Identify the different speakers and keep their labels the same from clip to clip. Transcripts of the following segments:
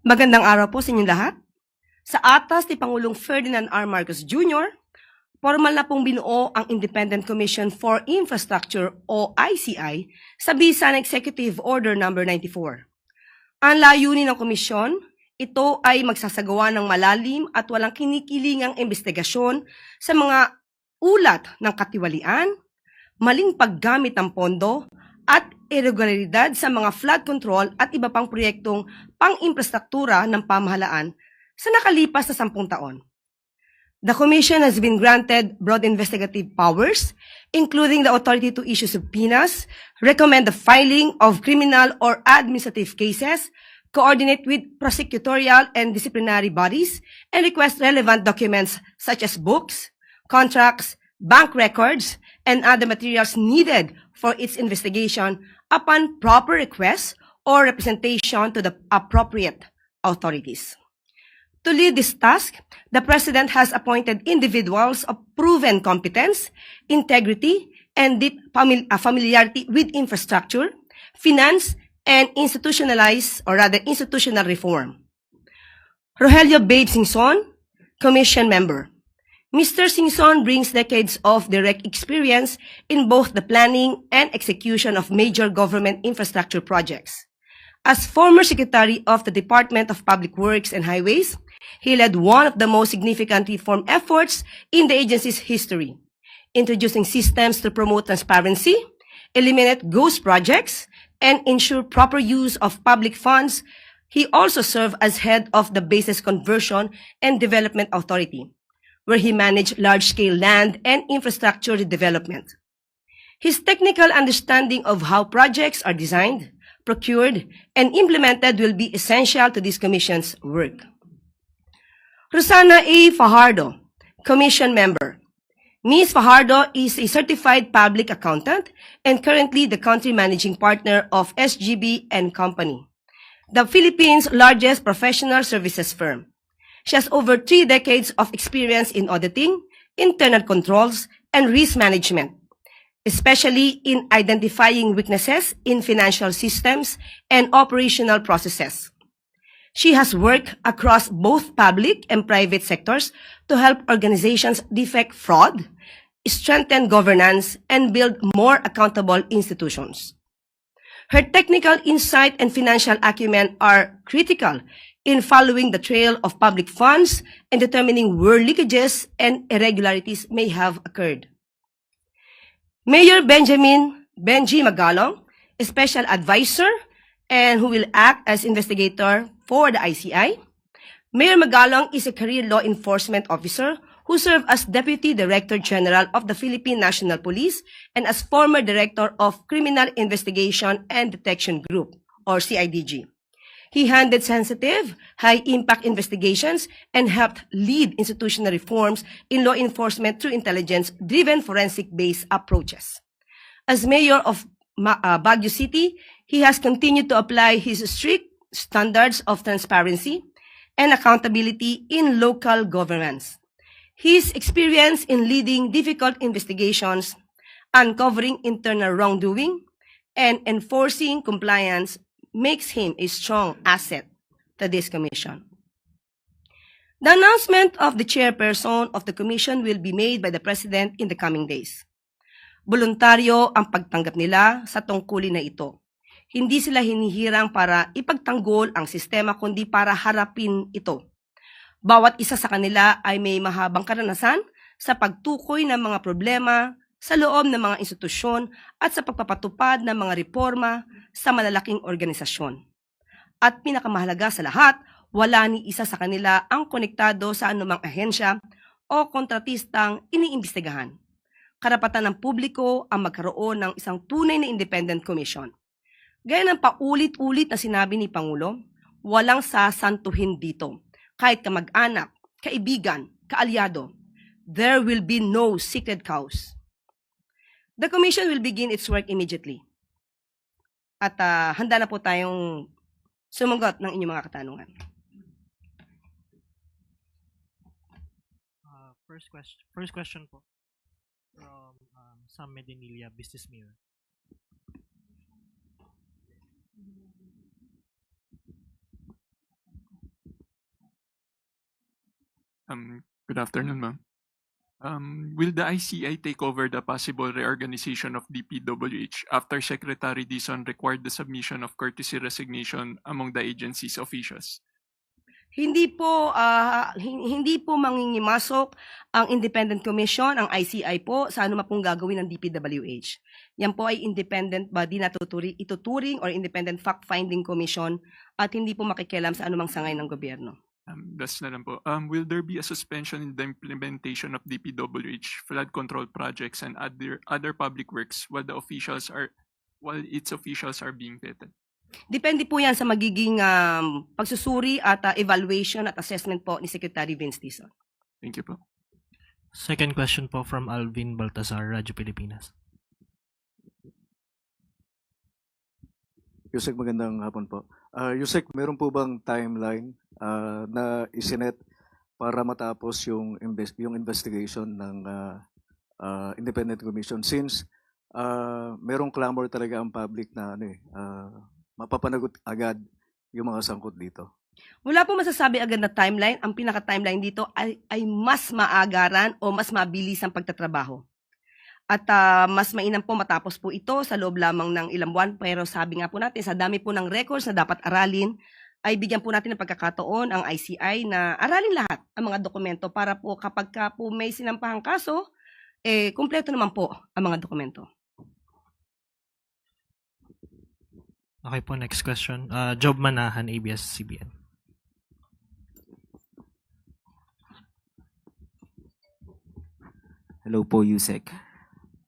Speaker 1: Magandang araw po sa inyong lahat. Sa atas ni Pangulong Ferdinand R. Marcos Jr., formal na pong binuo ang Independent Commission for Infrastructure o ICI sa bisa ng Executive Order No. 94. Ang layunin ng komisyon, ito ay magsasagawa ng malalim at walang kinikilingang investigasyon sa mga ulat ng katiwalian, maling paggamit ng pondo, at irregularidad sa mga flood control at iba pang proyektong pang-infrastruktura ng pamahalaan sa nakalipas na 10 taon. The Commission has been granted broad investigative powers, including the authority to issue subpoenas, recommend the filing of criminal or administrative cases, coordinate with prosecutorial and disciplinary bodies, and request relevant documents such as books, contracts, bank records, and other materials needed for its investigation upon proper request or representation to the appropriate authorities. To lead this task, the President has appointed individuals of proven competence, integrity, and deep familiarity with infrastructure, finance, and institutional reform. Rogelio Babe Singson, Commission Member. Mr. Singson brings decades of direct experience in both the planning and execution of major government infrastructure projects. As former Secretary of the Department of Public Works and Highways, he led one of the most significant reform efforts in the agency's history, introducing systems to promote transparency, eliminate ghost projects, and ensure proper use of public funds. He also served as head of the Bases Conversion and Development Authority, where he managed large-scale land and infrastructure development. His technical understanding of how projects are designed, procured, and implemented will be essential to this Commission's work. Rosana A. Fajardo, Commission Member. Ms. Fajardo is a certified public accountant and currently the country managing partner of SGB & Company, the Philippines' largest professional services firm. She has over 3 decades of experience in auditing, internal controls, and risk management, especially in identifying weaknesses in financial systems and operational processes. She has worked across both public and private sectors to help organizations defect fraud, strengthen governance, and build more accountable institutions. Her technical insight and financial acumen are critical in following the trail of public funds and determining where leakages and irregularities may have occurred. Mayor Benji Magalong, a special advisor and who will act as investigator for the ICI. Mayor Magalong is a career law enforcement officer who served as Deputy Director General of the Philippine National Police and as former Director of Criminal Investigation and Detection Group, or CIDG. He handled sensitive, high-impact investigations and helped lead institutional reforms in law enforcement through intelligence-driven forensic-based approaches. As mayor of Baguio City, he has continued to apply his strict standards of transparency and accountability in local governance. His experience in leading difficult investigations, uncovering internal wrongdoing, and enforcing compliance makes him a strong asset to this commission. The announcement of the chairperson of the commission will be made by the President in the coming days. Voluntaryo ang pagtanggap nila sa tungkulin na ito. Hindi sila hinihirang para ipagtanggol ang sistema kundi para harapin ito. Bawat isa sa kanila ay may mahabang karanasan sa pagtukoy ng mga problema sa loob ng mga institusyon at sa pagpapatupad ng mga reforma sa malalaking organisasyon. At pinakamahalaga sa lahat, wala ni isa sa kanila ang konektado sa anumang ahensya o kontratistang iniimbestigahan. Karapatan ng publiko ang magkaroon ng isang tunay na independent commission. Gaya ng paulit-ulit na sinabi ni Pangulo, walang sasantuhin dito. Kahit kamag-anak, kaibigan, kaalyado, there will be no secret cows. The Commission will begin its work immediately. At handa na po tayong sumagot ng inyong mga katanungan.
Speaker 2: First question po from Sam Medinilla, Business Mirror.
Speaker 3: Good afternoon, ma'am. Will the ICI take over the possible reorganization of DPWH after Secretary Dizon required the submission of courtesy resignation among the agency's officials?
Speaker 1: Hindi po mangingimasok ang Independent Commission, ang ICI po, sa ano pong gagawin ng DPWH. Yan po ay independent body na ituturing or independent fact-finding commission at hindi po makikialam sa anumang sangay ng gobyerno.
Speaker 3: Das na lang po. Will there be a suspension in the implementation of DPWH flood control projects and other public works while its officials are being vetted?
Speaker 1: Depende po yan sa magiging pagsusuri at evaluation at assessment po ni Secretary Vince Dizon.
Speaker 3: Thank you po.
Speaker 2: Second question po from Alvin Baltazar, Radyo Pilipinas.
Speaker 4: Yusek, magandang hapon po. Yusek, meron po bang timeline na isinet para matapos yung investigation ng Independent Commission since merong clamor talaga ang public na mapapanagot agad yung mga sangkot dito?
Speaker 1: Wala po masasabi agad na timeline. Ang pinaka-timeline dito ay mas maagaran o mas mabilis ang pagtatrabaho. At mas mainam po matapos po ito sa loob lamang ng ilang buwan. Pero sabi nga po natin, sa dami po ng records na dapat aralin, ay bigyan po natin ng pagkakataon ang ICI na aralin lahat ang mga dokumento para po kapag po may sinampahang kaso, kumpleto naman po ang mga dokumento.
Speaker 2: Okay po, next question. Job Manahan, ABS-CBN.
Speaker 5: Hello po, Yusek.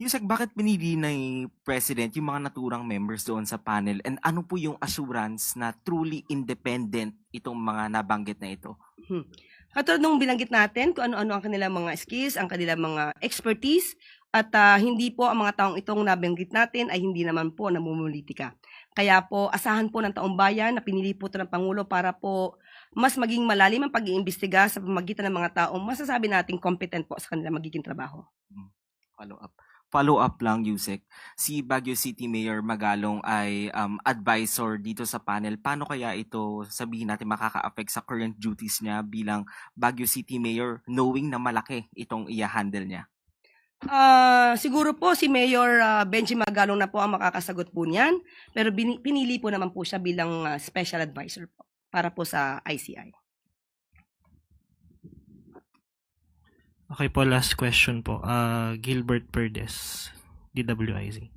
Speaker 5: Yusek, bakit pinili ni President yung mga naturang members doon sa panel? And ano po yung assurance na truly independent itong mga nabanggit na ito?
Speaker 1: Katulad nung binanggit natin kung ano-ano ang kanilang mga skills, ang kanilang mga expertise, at hindi po ang mga taong itong nabanggit natin ay hindi naman po namumulitika. Kaya po, asahan po ng taong bayan na pinili po ito ng Pangulo para po mas maging malalim ang pag-iimbestiga sa pamamagitan ng mga taong masasabi nating competent po sa kanilang magiging trabaho.
Speaker 5: Follow up lang, Yusek. Si Baguio City Mayor Magalong ay advisor dito sa panel. Paano kaya ito, sabihin natin, makaka-affect sa current duties niya bilang Baguio City Mayor, knowing na malaki itong i-handle niya?
Speaker 1: Siguro po si Mayor Benji Magalong na po ang makakasagot po niyan, pero pinili po naman po siya bilang special advisor po para po sa ICI.
Speaker 2: Okay po, last question po. Gilbert Perdes, DWIZ.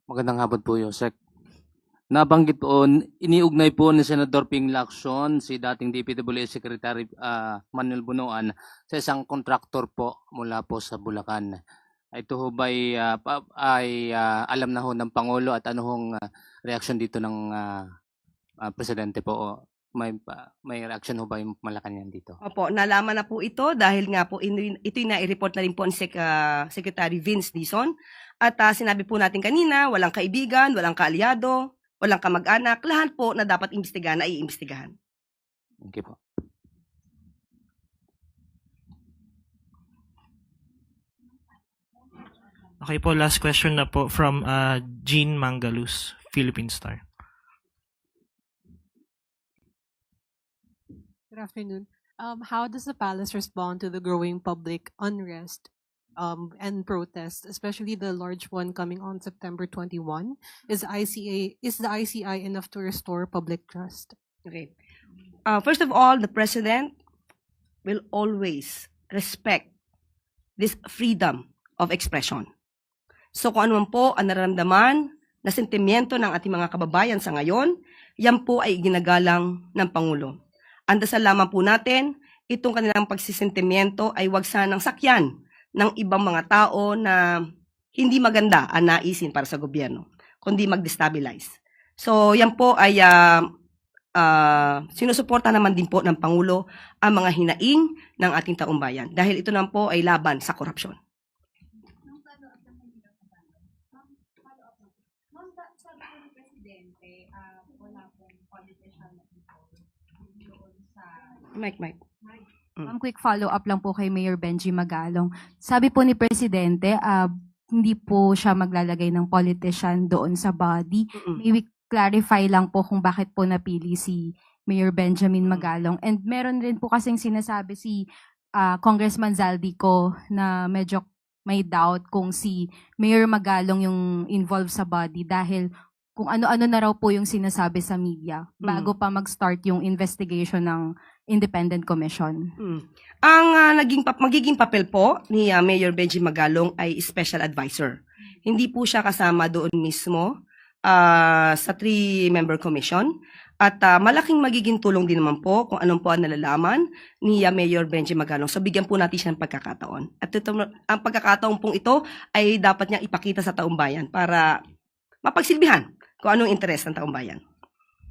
Speaker 6: Magandang hapon po, Yusek. Nabanggit po, iniugnay po ni Senador Ping Lacson, si dating DPWH Secretary Manuel Bunuan, sa isang kontraktor po mula po sa Bulacan. Ito ho ba ay alam na ho ng Pangulo at ano hong reaction dito ng Presidente po? May reaction ho ba yung Malacanang dito?
Speaker 1: Opo, nalaman na po ito dahil nga po ito'y na-report na rin po ni Secretary Vince Dizon. At sinabi po natin kanina, walang kaibigan, walang kaalyado, walang kamag-anak, lahat po na dapat imbestigahan ay iimbestigahan.
Speaker 6: Thank you po.
Speaker 2: Okay po, last question na po from Jean Mangalus, Philippine Star.
Speaker 7: Good afternoon. How does the palace respond to the growing public unrest and protest, especially the large one coming on September 21? Is the ICI enough to restore public trust?
Speaker 1: Okay. First of all, the President will always respect this freedom of expression. So kung ano man po ang nararamdaman na sentimiento ng ating mga kababayan sa ngayon, yan po ay ginagalang ng Pangulo. Ang dasal lamang po natin, itong kanilang pagsisentimiento ay wag sanang sakyan ng ibang mga tao na hindi maganda ang naisin para sa gobyerno, kundi mag-destabilize. So yan po ay sinusuporta naman din po ng Pangulo ang mga hinaing ng ating taong bayan dahil ito naman po ay laban sa korupsyon. Mike.
Speaker 8: Quick follow-up lang po kay Mayor Benji Magalong. Sabi po ni Presidente, hindi po siya maglalagay ng politician doon sa body. clarify lang po kung bakit po napili si Mayor Benjamin Magalong. And meron rin po kasing sinasabi si Congressman Zaldico na medyo may doubt kung si Mayor Magalong yung involved sa body dahil kung ano-ano na raw po yung sinasabi sa media bago pa mag-start yung investigation ng Independent Commission.
Speaker 1: Ang magiging papel po ni Mayor Benji Magalong ay special advisor. Hindi po siya kasama doon mismo sa 3-member commission. At malaking magiging tulong din naman po kung anong po ang nalalaman ni Mayor Benji Magalong. So bigyan po natin siya ng pagkakataon. At ang pagkakataon pong ito ay dapat niyang ipakita sa taong bayan para mapagsilbihan kung anong interes ng taong bayan.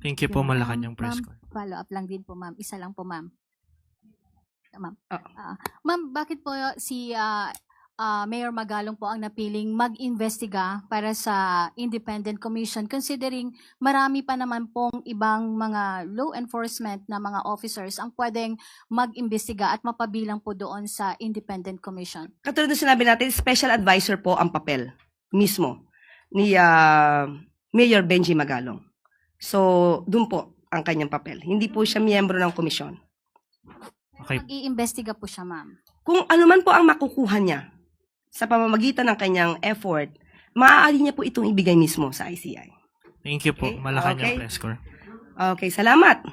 Speaker 2: Thank you po, Malacanang Press
Speaker 9: Ma'am,
Speaker 2: Corps.
Speaker 9: follow up lang din po, ma'am. Isa lang po, ma'am. Ma'am.
Speaker 1: Ah.
Speaker 9: Ma'am, bakit po si Mayor Magalong po ang napiling mag-investiga para sa Independent Commission considering marami pa naman pong ibang mga law enforcement na mga officers ang pwedeng mag-imbestiga at mapabilang po doon sa Independent Commission?
Speaker 1: Katulad ng sinabi natin, special advisor po ang papel mismo ni Mayor Benji Magalong. So, dun po ang kanyang papel. Hindi po siya miyembro ng komisyon.
Speaker 2: Okay.
Speaker 9: Mag-iimbestiga po siya, ma'am.
Speaker 1: Kung ano man po ang makukuha niya sa pamamagitan ng kanyang effort, maaari niya po itong ibigay mismo sa ICI.
Speaker 2: Thank you po, Malacanang
Speaker 1: Okay.
Speaker 2: Press Corps.
Speaker 1: Okay, salamat.